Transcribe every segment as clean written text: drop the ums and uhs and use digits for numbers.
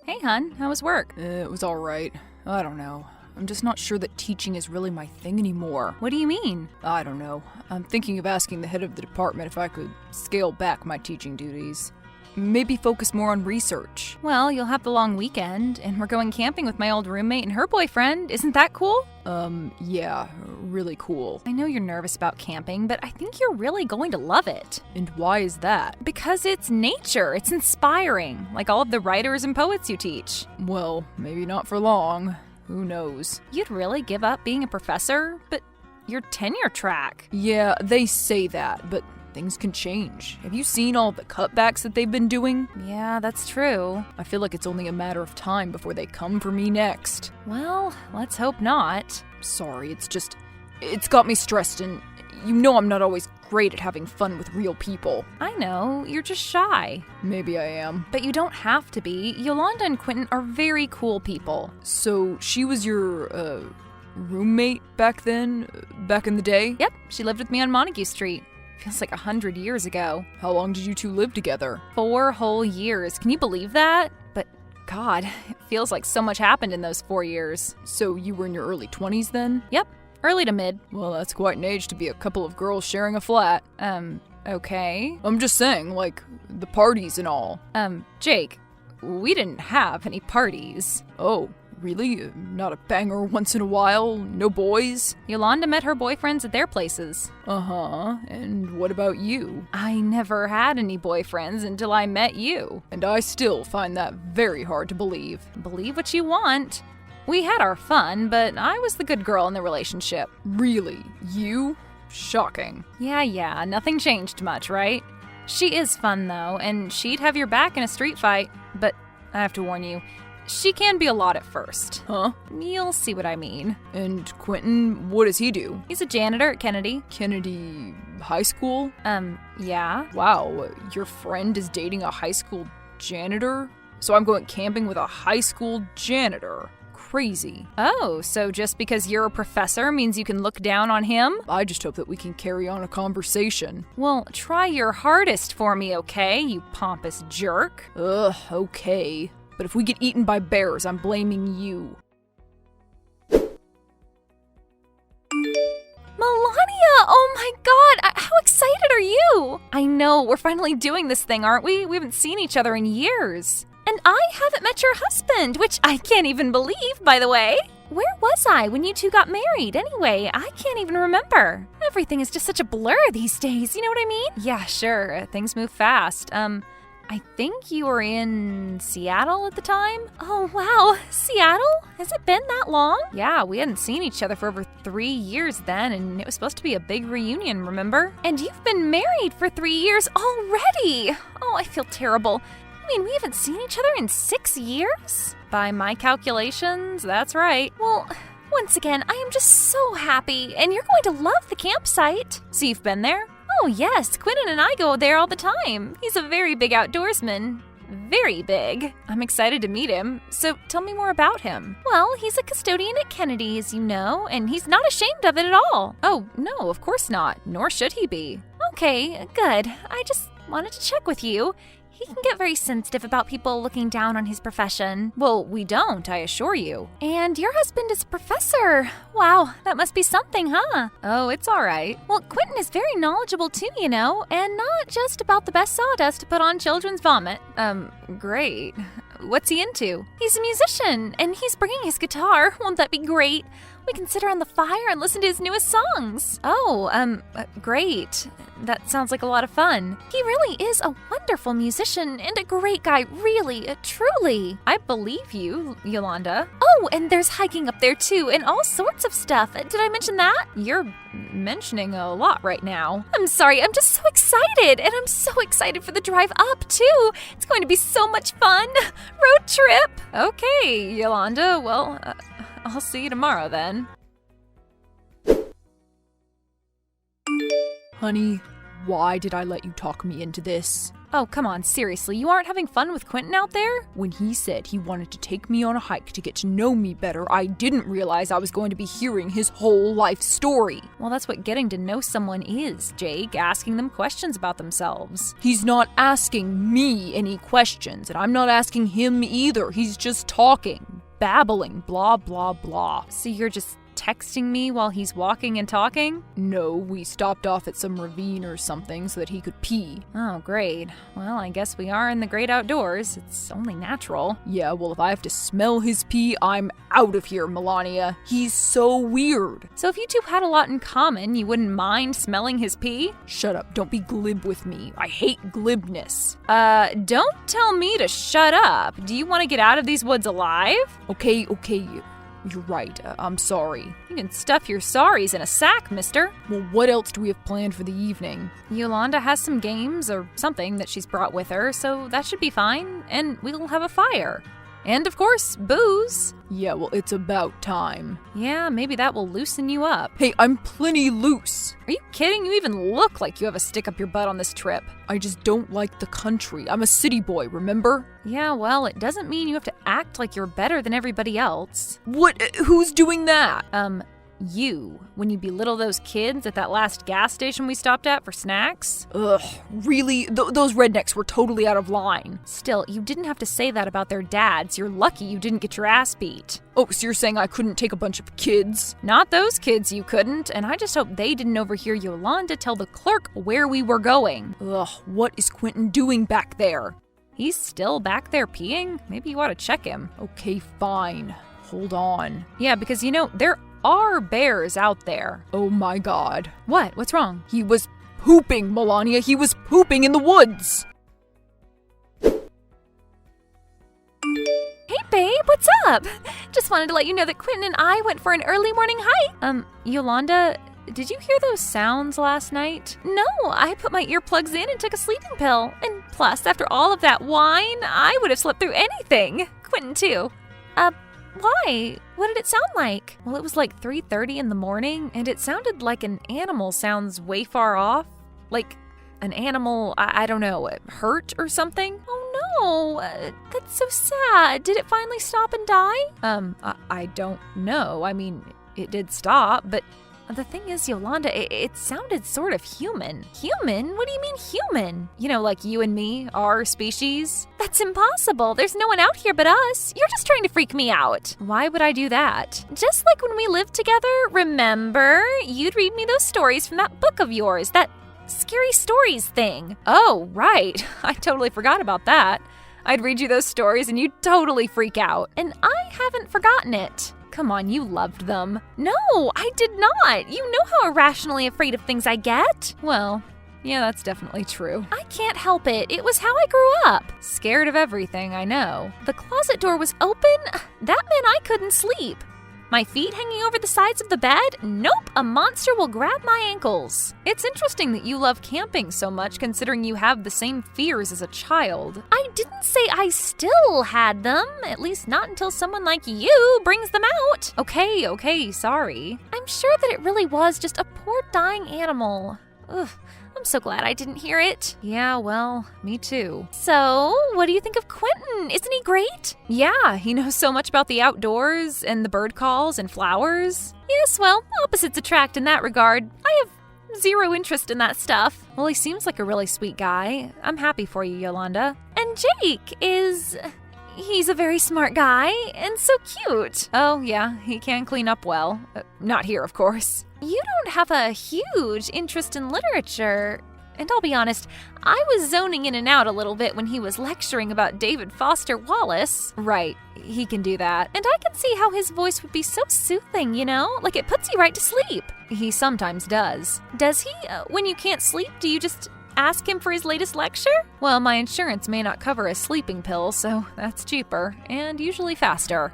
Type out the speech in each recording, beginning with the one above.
Hey, hun, how was work? It was alright. I don't know. I'm just not sure that teaching is really my thing anymore. What do you mean? I don't know. I'm thinking of asking the head of the department if I could scale back my teaching duties. Maybe focus more on research. Well, you'll have the long weekend, and we're going camping with my old roommate and her boyfriend. Isn't that cool? Yeah, really cool. I know you're nervous about camping, but I think you're really going to love it. And why is that? Because it's nature. It's inspiring, like all of the writers and poets you teach. Well, maybe not for long. Who knows? You'd really give up being a professor? But you're tenure track. Yeah, they say that, but things can change. Have you seen all the cutbacks that they've been doing? Yeah, that's true. I feel like it's only a matter of time before they come for me next. Well, let's hope not. Sorry, it's got me stressed, and you know I'm not always great at having fun with real people. I know, you're just shy. Maybe I am. But you don't have to be. Yolanda and Quentin are very cool people. So she was your, roommate back then? Back in the day? Yep, she lived with me on Montague Street. Feels like 100 years ago. How long did you two live together? 4 whole years. Can you believe that? But God, it feels like so much happened in those 4 years. So you were in your early 20s then? Yep, early to mid. Well, that's quite an age to be a couple of girls sharing a flat. Okay. I'm just saying, like, the parties and all. Jake, we didn't have any parties. Oh, really? Not a banger once in a while? No boys? Yolanda met her boyfriends at their places. Uh-huh. And what about you? I never had any boyfriends until I met you. And I still find that very hard to believe. Believe what you want. We had our fun, but I was the good girl in the relationship. Really? You? Shocking. Yeah, nothing changed much, right? She is fun, though, and she'd have your back in a street fight, but I have to warn you, she can be a lot at first. Huh? You'll see what I mean. And Quentin, what does he do? He's a janitor at Kennedy. Kennedy High School? Yeah. Wow, your friend is dating a high school janitor? So I'm going camping with a high school janitor. Crazy. Oh, so just because you're a professor means you can look down on him? I just hope that we can carry on a conversation. Well, try your hardest for me, okay, you pompous jerk? Ugh, okay. But if we get eaten by bears, I'm blaming you. Melania! Oh my god! How excited are you? I know, we're finally doing this thing, aren't we? We haven't seen each other in years. And I haven't met your husband, which I can't even believe, by the way. Where was I when you two got married, anyway? I can't even remember. Everything is just such a blur these days, you know what I mean? Yeah, sure. Things move fast. I think you were in Seattle at the time? Oh, wow. Seattle? Has it been that long? Yeah, we hadn't seen each other for over 3 years then, and it was supposed to be a big reunion, remember? And you've been married for 3 years already! Oh, I feel terrible. I mean, we haven't seen each other in 6 years? By my calculations, that's right. Well, once again, I am just so happy, and you're going to love the campsite. So you've been there? Oh yes, Quentin and I go there all the time. He's a very big outdoorsman. Very big. I'm excited to meet him. So tell me more about him. Well, he's a custodian at Kennedy, as you know, and he's not ashamed of it at all. Oh, no, of course not. Nor should he be. Okay, good. I just wanted to check with you. He can get very sensitive about people looking down on his profession. Well, we don't, I assure you. And your husband is a professor. Wow, that must be something, huh? Oh, it's all right. Well, Quentin is very knowledgeable too, you know, and not just about the best sawdust to put on children's vomit. Great. What's he into? He's a musician, and he's bringing his guitar. Won't that be great? We can sit around the fire and listen to his newest songs. Oh, great. That sounds like a lot of fun. He really is a wonderful musician and a great guy, really, truly. I believe you, Yolanda. Oh, and there's hiking up there too, and all sorts of stuff. Did I mention that? You're mentioning a lot right now. I'm sorry, I'm just so excited, and I'm so excited for the drive up too. It's going to be so much fun. Road trip. Okay, Yolanda, well, I'll see you tomorrow then. Honey, why did I let you talk me into this? Oh, come on, seriously, you aren't having fun with Quentin out there? When he said he wanted to take me on a hike to get to know me better, I didn't realize I was going to be hearing his whole life story. Well, that's what getting to know someone is, Jake, asking them questions about themselves. He's not asking me any questions, and I'm not asking him either. He's just talking, babbling, blah, blah, blah. So you're just texting me while he's walking and talking? No, we stopped off at some ravine or something so that he could pee. Oh, great. Well, I guess we are in the great outdoors. It's only natural. Yeah, well, if I have to smell his pee, I'm out of here, Melania. He's so weird. So if you two had a lot in common, you wouldn't mind smelling his pee? Shut up. Don't be glib with me. I hate glibness. Don't tell me to shut up. Do you want to get out of these woods alive? Okay. You're right. I'm sorry. You can stuff your sorries in a sack, mister. Well, what else do we have planned for the evening? Yolanda has some games or something that she's brought with her, so that should be fine. And we'll have a fire. And, of course, booze. Yeah, well, it's about time. Yeah, maybe that will loosen you up. Hey, I'm plenty loose. Are you kidding? You even look like you have a stick up your butt on this trip. I just don't like the country. I'm a city boy, remember? Yeah, well, it doesn't mean you have to act like you're better than everybody else. What? Who's doing that? You, when you belittle those kids at that last gas station we stopped at for snacks. Ugh, really? Those rednecks were totally out of line. Still, you didn't have to say that about their dads. You're lucky you didn't get your ass beat. Oh, so you're saying I couldn't take a bunch of kids? Not those kids you couldn't, and I just hope they didn't overhear Yolanda tell the clerk where we were going. Ugh, what is Quentin doing back there? He's still back there peeing? Maybe you ought to check him. Okay, fine. Hold on. Yeah, because there are bears out there. Oh my god. What? What's wrong? He was pooping, Melania. He was pooping in the woods. Hey, babe, what's up? Just wanted to let you know that Quentin and I went for an early morning hike. Yolanda, did you hear those sounds last night? No, I put my earplugs in and took a sleeping pill. And plus, after all of that wine, I would have slept through anything. Quentin, too. Why? What did it sound like? Well, it was like 3:30 in the morning, and it sounded like an animal sounds way far off. Like an animal, I don't know, hurt or something? Oh no, that's so sad. Did it finally stop and die? I don't know. I mean, it did stop, but the thing is, Yolanda, it sounded sort of human. Human? What do you mean human? You know, like you and me, our species? That's impossible. There's no one out here but us. You're just trying to freak me out. Why would I do that? Just like when we lived together, remember? You'd read me those stories from that book of yours, that scary stories thing. Oh, right. I totally forgot about that. I'd read you those stories and you'd totally freak out. And I haven't forgotten it. Come on, you loved them. No, I did not. You know how irrationally afraid of things I get. Well, yeah, that's definitely true. I can't help it. It was how I grew up. Scared of everything, I know. The closet door was open. That meant I couldn't sleep. My feet hanging over the sides of the bed? Nope, a monster will grab my ankles. It's interesting that you love camping so much considering you have the same fears as a child. I didn't say I still had them, at least not until someone like you brings them out. Okay, sorry. I'm sure that it really was just a poor dying animal. Ugh. I'm so glad I didn't hear it. Yeah, well, me too. So, what do you think of Quentin? Isn't he great? Yeah, he knows so much about the outdoors and the bird calls and flowers. Yes, well, opposites attract in that regard. I have zero interest in that stuff. Well, he seems like a really sweet guy. I'm happy for you, Yolanda. And Jake he's a very smart guy and so cute. Oh, yeah, he can clean up well. Not here, of course. You don't have a huge interest in literature. And I'll be honest, I was zoning in and out a little bit when he was lecturing about David Foster Wallace. Right, he can do that. And I can see how his voice would be so soothing, you know? Like it puts you right to sleep. He sometimes does. Does he? When you can't sleep, do you just ask him for his latest lecture? Well, my insurance may not cover a sleeping pill, so that's cheaper and usually faster.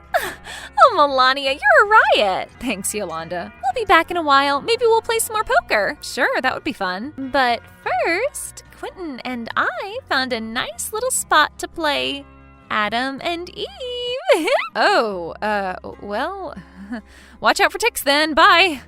Oh, Melania, you're a riot. Thanks, Yolanda. We'll be back in a while. Maybe we'll play some more poker. Sure, that would be fun. But first, Quentin and I found a nice little spot to play Adam and Eve. Well, watch out for ticks then. Bye.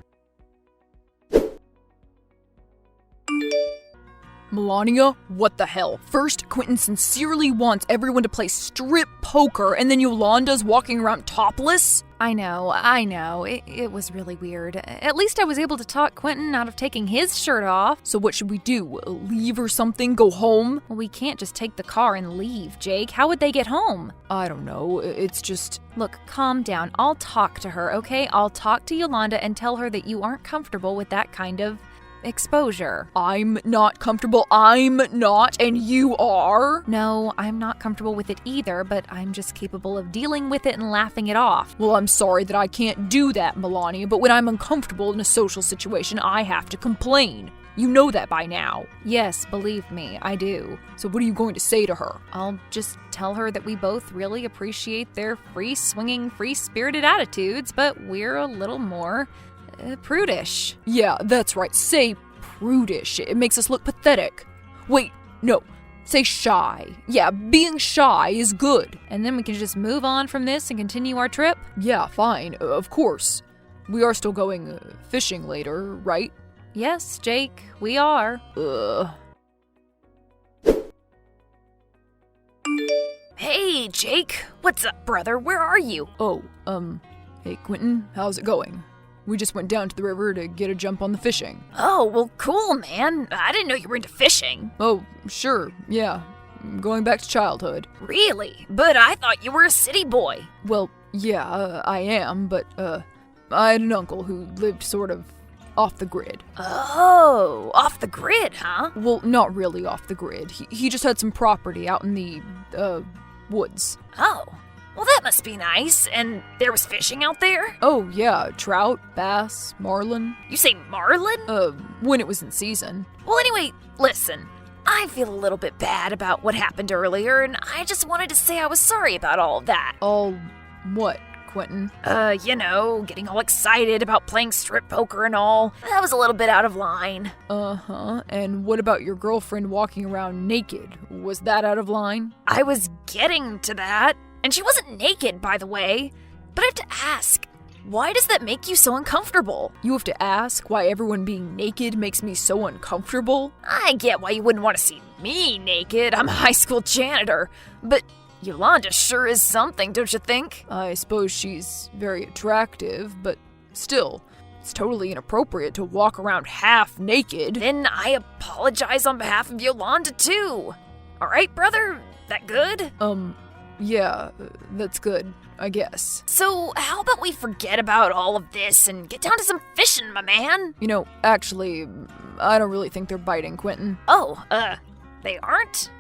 Melania, what the hell? First, Quentin sincerely wants everyone to play strip poker, and then Yolanda's walking around topless? I know. It was really weird. At least I was able to talk Quentin out of taking his shirt off. So what should we do? Leave or something? Go home? Well, we can't just take the car and leave, Jake. How would they get home? I don't know. It's just... Look, calm down. I'll talk to her, okay? I'll talk to Yolanda and tell her that you aren't comfortable with that kind of exposure. I'm not comfortable. I'm not, and you are? No, I'm not comfortable with it either, but I'm just capable of dealing with it and laughing it off. Well, I'm sorry that I can't do that, Melania, but when I'm uncomfortable in a social situation, I have to complain. You know that by now. Yes, believe me, I do. So what are you going to say to her? I'll just tell her that we both really appreciate their free-swinging, free-spirited attitudes, but we're a little more prudish. Yeah, that's right. Say prudish. It makes us look pathetic. Wait, no. Say shy. Yeah, being shy is good. And then we can just move on from this and continue our trip? Yeah, fine. Of course. We are still going fishing later, right? Yes, Jake, we are. Hey, Jake. What's up, brother? Where are you? Oh, hey, Quentin, how's it going? We just went down to the river to get a jump on the fishing. Oh, well, cool, man. I didn't know you were into fishing. Oh, sure, yeah. Going back to childhood. Really? But I thought you were a city boy. Well, yeah, I am, but, I had an uncle who lived sort of off the grid. Oh, off the grid, huh? Well, not really off the grid. He just had some property out in the, woods. Oh, well, that must be nice. And there was fishing out there? Oh, yeah, trout, bass, marlin. You say marlin? When it was in season. Well, anyway, listen. I feel a little bit bad about what happened earlier, and I just wanted to say I was sorry about all of that. All what, Quentin? Getting all excited about playing strip poker and all. That was a little bit out of line. Uh-huh. And what about your girlfriend walking around naked? Was that out of line? I was getting to that. And she wasn't naked, by the way. But I have to ask, why does that make you so uncomfortable? You have to ask why everyone being naked makes me so uncomfortable? I get why you wouldn't want to see me naked. I'm a high school janitor. But Yolanda sure is something, don't you think? I suppose she's very attractive, but still, it's totally inappropriate to walk around half naked. Then I apologize on behalf of Yolanda, too. All right, brother? That good? Yeah, that's good, I guess. So, how about we forget about all of this and get down to some fishing, my man? You know, actually, I don't really think they're biting, Quentin. Oh, they aren't?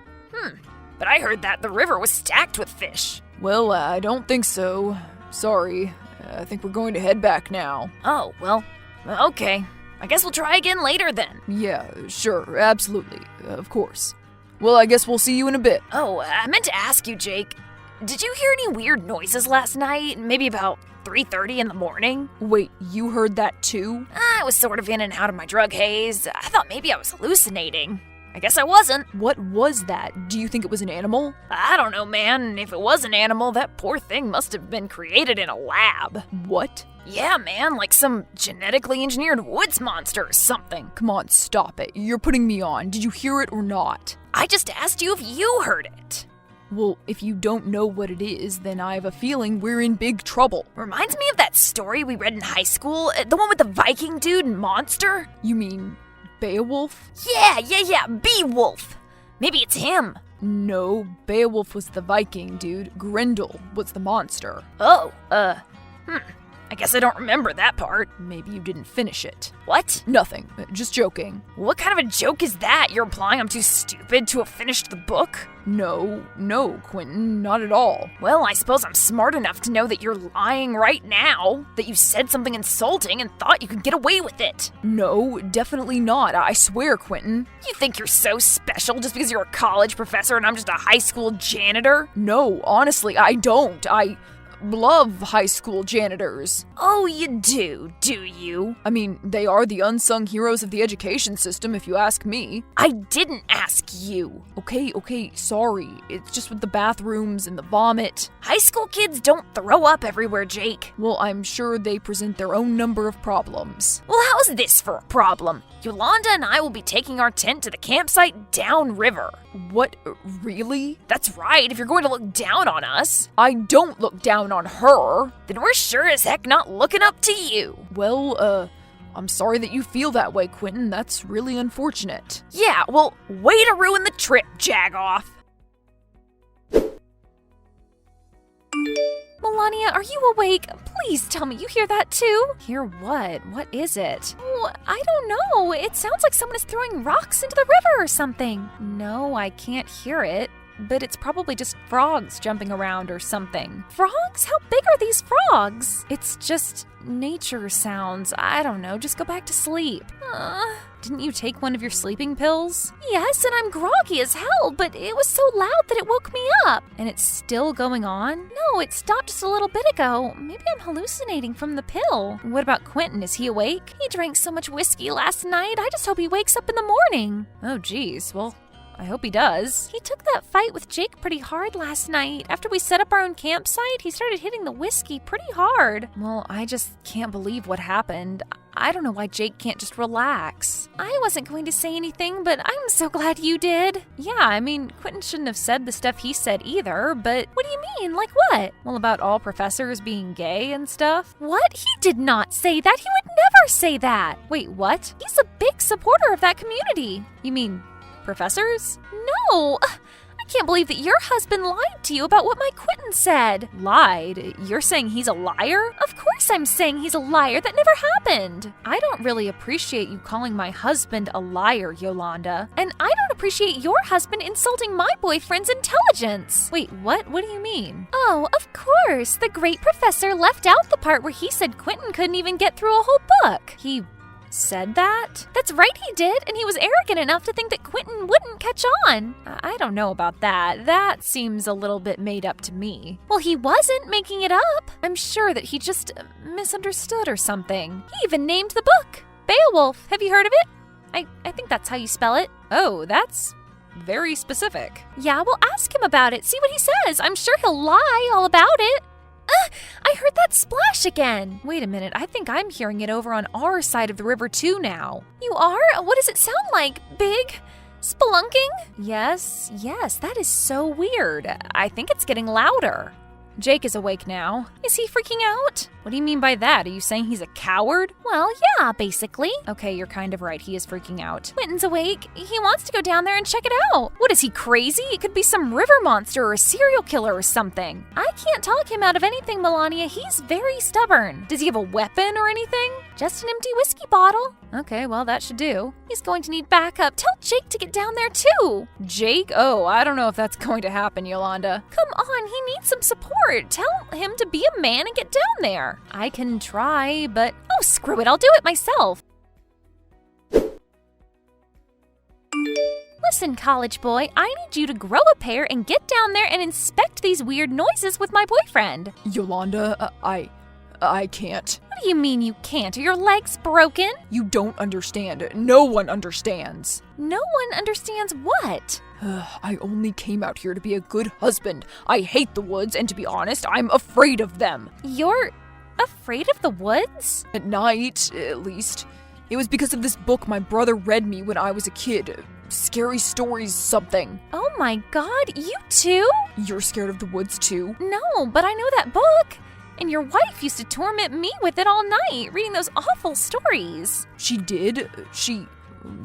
But I heard that the river was stacked with fish. Well, I don't think so. Sorry. I think we're going to head back now. Oh, well, okay. I guess we'll try again later then. Yeah, sure, absolutely. Of course. Well, I guess we'll see you in a bit. Oh, I meant to ask you, Jake. Did you hear any weird noises last night? Maybe about 3:30 in the morning? Wait, you heard that too? I was sort of in and out of my drug haze. I thought maybe I was hallucinating. I guess I wasn't. What was that? Do you think it was an animal? I don't know, man. If it was an animal, that poor thing must have been created in a lab. What? Yeah, man, like some genetically engineered woods monster or something. Come on, stop it. You're putting me on. Did you hear it or not? I just asked you if you heard it. Well, if you don't know what it is, then I have a feeling we're in big trouble. Reminds me of that story we read in high school, the one with the Viking dude and monster. You mean Beowulf? Yeah, Beowulf. Maybe it's him. No, Beowulf was the Viking dude. Grendel was the monster. Oh, I guess I don't remember that part. Maybe you didn't finish it. What? Nothing. Just joking. What kind of a joke is that? You're implying I'm too stupid to have finished the book? No, Quentin, not at all. Well, I suppose I'm smart enough to know that you're lying right now, that you said something insulting and thought you could get away with it. No, definitely not. I swear, Quentin. You think you're so special just because you're a college professor and I'm just a high school janitor? No, honestly, I don't. I love high school janitors. Oh, you do you? I mean, they are the unsung heroes of the education system, if you ask me. I didn't ask you. Okay, sorry. It's just with the bathrooms and the vomit. High school kids don't throw up everywhere, Jake. Well, I'm sure they present their own number of problems. Well, how how's this for a problem? Yolanda and I will be taking our tent to the campsite downriver. What, really? That's right, if you're going to look down on us. I don't look down on her. Then we're sure as heck not looking up to you. Well, I'm sorry that you feel that way, Quentin. That's really unfortunate. Yeah, well, way to ruin the trip, Jagoff. Melania, are you awake? Please tell me you hear that too. Hear what? What is it? Oh, I don't know. It sounds like someone is throwing rocks into the river or something. No, I can't hear it. But it's probably just frogs jumping around or something. Frogs? How big are these frogs? It's just nature sounds. I don't know. Just go back to sleep. Didn't you take one of your sleeping pills? Yes, and I'm groggy as hell, but it was so loud that it woke me up. And it's still going on? No, it stopped just a little bit ago. Maybe I'm hallucinating from the pill. What about Quentin? Is he awake? He drank so much whiskey last night. I just hope he wakes up in the morning. Oh, geez. Well, I hope he does. He took that fight with Jake pretty hard last night. After we set up our own campsite, he started hitting the whiskey pretty hard. Well, I just can't believe what happened. I don't know why Jake can't just relax. I wasn't going to say anything, but I'm so glad you did. Yeah, I mean, Quentin shouldn't have said the stuff he said either, but... What do you mean? Like what? Well, about all professors being gay and stuff. What? He did not say that. He would never say that. Wait, what? He's a big supporter of that community. You mean professors? No! I can't believe that your husband lied to you about what my Quentin said. Lied? You're saying he's a liar? Of course I'm saying he's a liar. That never happened. I don't really appreciate you calling my husband a liar, Yolanda. And I don't appreciate your husband insulting my boyfriend's intelligence. Wait, what? What do you mean? Oh, of course. The great professor left out the part where he said Quentin couldn't even get through a whole book. He said that? That's right, he did, and he was arrogant enough to think that Quentin wouldn't catch on. I don't know about that. That seems a little bit made up to me. Well, he wasn't making it up. I'm sure that he just misunderstood or something. He even named the book. Beowulf. Have you heard of it? I think that's how you spell it. Oh, that's very specific. Yeah, well, ask him about it. See what he says. I'm sure he'll lie all about it. I heard that splash again. Wait a minute, I think I'm hearing it over on our side of the river too now. You are? What does it sound like? Big? Spelunking? Yes, that is so weird. I think it's getting louder. Jake is awake now. Is he freaking out? What do you mean by that? Are you saying he's a coward? Well, yeah, basically. Okay, you're kind of right. He is freaking out. Quentin's awake. He wants to go down there and check it out. What, is he crazy? It could be some river monster or a serial killer or something. I can't talk him out of anything, Melania. He's very stubborn. Does he have a weapon or anything? Just an empty whiskey bottle. Okay, well, that should do. He's going to need backup. Tell Jake to get down there, too. Jake? Oh, I don't know if that's going to happen, Yolanda. Come on, he needs some support. Tell him to be a man and get down there. I can try, but... Oh, screw it. I'll do it myself. Listen, college boy, I need you to grow a pair and get down there and inspect these weird noises with my boyfriend. Yolanda, I can't. What do you mean you can't? Are your legs broken? You don't understand. No one understands. No one understands what? I only came out here to be a good husband. I hate the woods, and to be honest, I'm afraid of them. You're afraid of the woods? At night, at least. It was because of this book my brother read me when I was a kid. Scary Stories something. Oh my god, you too? You're scared of the woods too? No, but I know that book. And your wife used to torment me with it all night, reading those awful stories. She did? She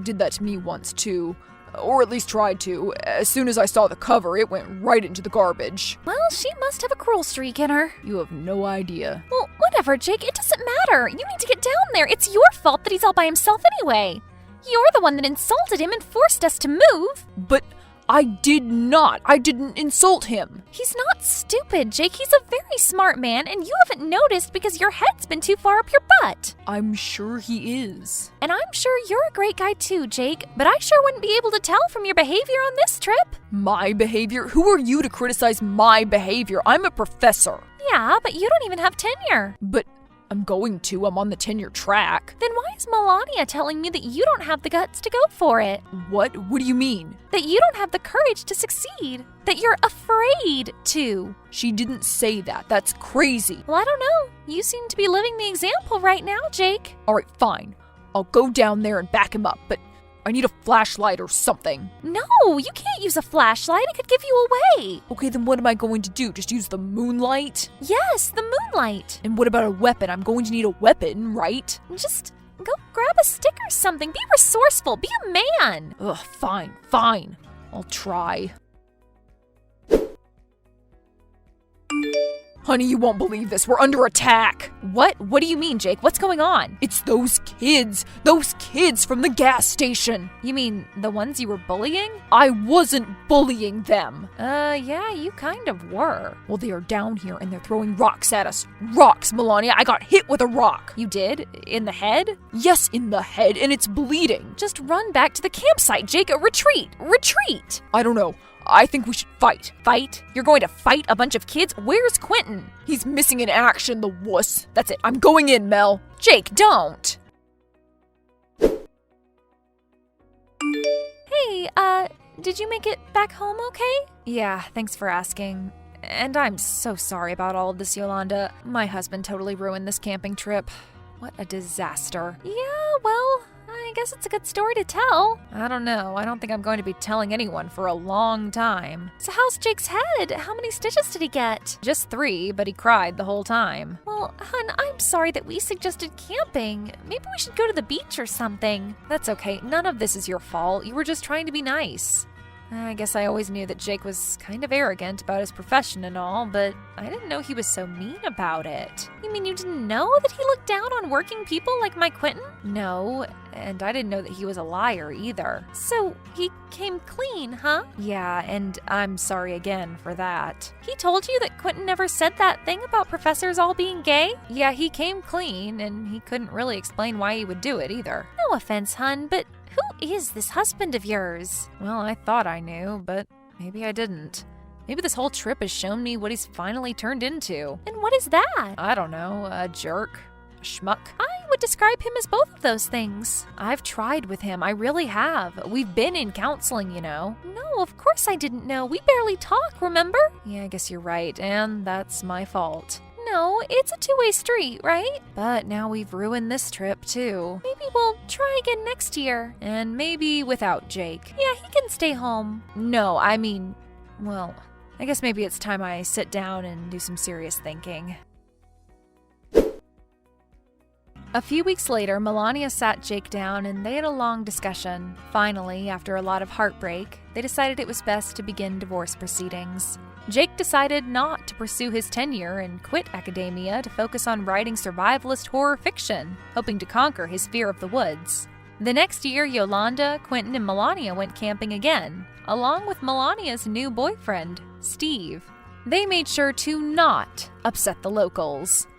did that to me once too. Or at least tried to. As soon as I saw the cover, it went right into the garbage. Well, she must have a cruel streak in her. You have no idea. Well, whatever, Jake. It doesn't matter. You need to get down there. It's your fault that he's all by himself anyway. You're the one that insulted him and forced us to move. But I did not. I didn't insult him. He's not stupid, Jake. He's a very smart man, and you haven't noticed because your head's been too far up your butt. I'm sure he is. And I'm sure you're a great guy too, Jake, but I sure wouldn't be able to tell from your behavior on this trip. My behavior? Who are you to criticize my behavior? I'm a professor. Yeah, but you don't even have tenure. But I'm going to. I'm on the tenure track. Then why is Melania telling me that you don't have the guts to go for it? What? What do you mean? That you don't have the courage to succeed. That you're afraid to. She didn't say that. That's crazy. Well, I don't know. You seem to be living the example right now, Jake. All right, fine. I'll go down there and back him up, but I need a flashlight or something. No, you can't use a flashlight. It could give you away. Okay, then what am I going to do? Just use the moonlight? Yes, the moonlight. And what about a weapon? I'm going to need a weapon, right? Just go grab a stick or something. Be resourceful. Be a man. Ugh, fine. I'll try. Honey, you won't believe this. We're under attack. What? What do you mean, Jake? What's going on? It's those kids from the gas station. You mean the ones you were bullying? I wasn't bullying them. Yeah, you kind of were. Well, they are down here and they're throwing rocks at us. Rocks, Melania. I got hit with a rock. You did? In the head? Yes, in the head, and it's bleeding. Just run back to the campsite, Jake. Retreat! Retreat! I don't know. I think we should fight. Fight? You're going to fight a bunch of kids? Where's Quentin? He's missing in action, the wuss. That's it. I'm going in, Mel. Jake, don't! Hey, did you make it back home okay? Yeah, thanks for asking. And I'm so sorry about all of this, Yolanda. My husband totally ruined this camping trip. What a disaster. Yeah, well, I guess it's a good story to tell. I don't know. I don't think I'm going to be telling anyone for a long time. So how's Jake's head? How many stitches did he get? Just 3, but he cried the whole time. Well, hun, I'm sorry that we suggested camping. Maybe we should go to the beach or something. That's okay. None of this is your fault. You were just trying to be nice. I guess I always knew that Jake was kind of arrogant about his profession and all, but I didn't know he was so mean about it. You mean you didn't know that he looked down on working people like my Quentin? No, and I didn't know that he was a liar either. So he came clean, huh? Yeah, and I'm sorry again for that. He told you that Quentin never said that thing about professors all being gay? Yeah, he came clean, and he couldn't really explain why he would do it either. No offense, hun, but who is this husband of yours? Well, I thought I knew, but maybe I didn't. Maybe this whole trip has shown me what he's finally turned into. And what is that? I don't know, a jerk, a schmuck. I would describe him as both of those things. I've tried with him, I really have. We've been in counseling, you know. No, of course I didn't know. We barely talk, remember? Yeah, I guess you're right, and that's my fault. No, it's a two-way street, right? But now we've ruined this trip, too. Maybe we'll try again next year. And maybe without Jake. Yeah, he can stay home. No, I mean, well, I guess maybe it's time I sit down and do some serious thinking. A few weeks later, Melania sat Jake down and they had a long discussion. Finally, after a lot of heartbreak, they decided it was best to begin divorce proceedings. Jake decided not to pursue his tenure and quit academia to focus on writing survivalist horror fiction, hoping to conquer his fear of the woods. The next year, Yolanda, Quentin, and Melania went camping again, along with Melania's new boyfriend, Steve. They made sure to not upset the locals.